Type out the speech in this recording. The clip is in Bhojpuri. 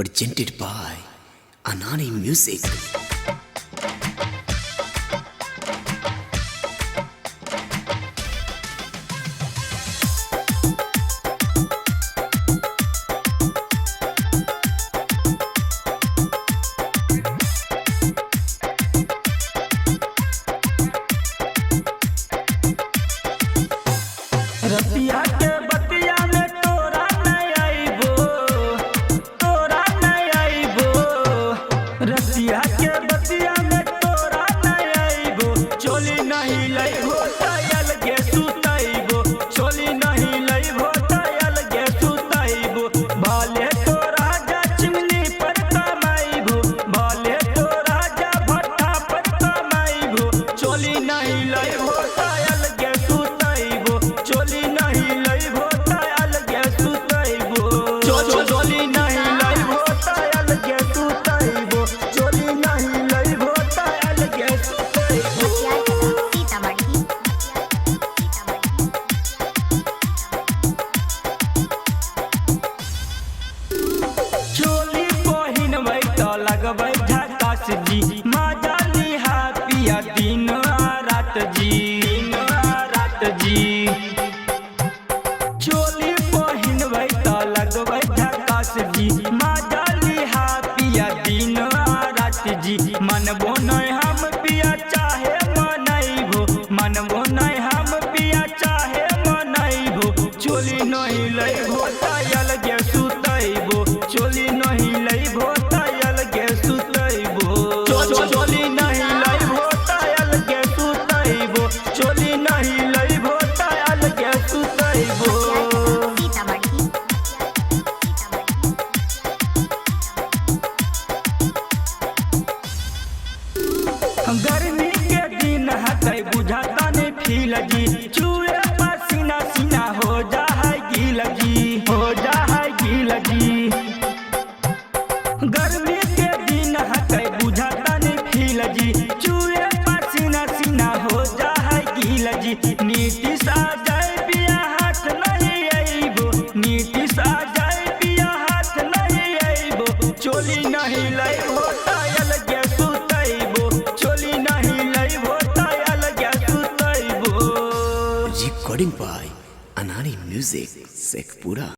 presented by Anani Music. रतिया के बतिया में तोरा नहीं आइबो, तोरा नहीं आइबो। रतिया के बतिया में तोरा नहीं आइबो। चोली नहीं लइबो तयल के सुतइबो, चोली नहीं लइबो तयल के सुतइबो। भाले तोरा जा चिमनी पर कमाइबो, भाले तोरा जा भट्ठा पर कमाइबो। चोली नहीं लइबो तयल के सुतइबो, चोली नहीं लइबो तयल के सुतइबो। चोली नहीं लइबो तयल के सुतइबो, चोली नहीं लइबो तयल के सुतइबो। चोली पहिनबै त लगबै झकास जी, मजा लिहा पिया दिन रात जी, दिन रात जी। चोली पहिनबै त लगबै झकास जी, मजा लिहा पिया दिन रात जी। मनबो नहीं हम पिया चाहे मनैबो, मनबो नहीं हम पिया चाहे मनैबो। चोली नहीं लइबो तयल के सुतइबो, चोली नहीं लइबो तयल के सुतइबो। चोली नहीं लइबो तयल के सुतइबो, चोली नहीं लइबो तयल के सुतइबो। गर्मी के दिन हतै बुझाता नहीं फील जी, चूहे पसीना सीना हो जा है गील जी, हो जा है गील जी। गर्मी के दिन हतै बुझाता नहीं फील जी, चूहे पसीना सीना हो जा है गील जी। नीतीश आ जाए पिया हाथ नहीं आइबो, नीतीश आ जाए पिया हाथ नहीं आइबो। चोली नहीं लइबो तयल के सुतइबो, चोली नहीं लइबो तयल के सुतइबो। Recording by Anani Music, Sekpura.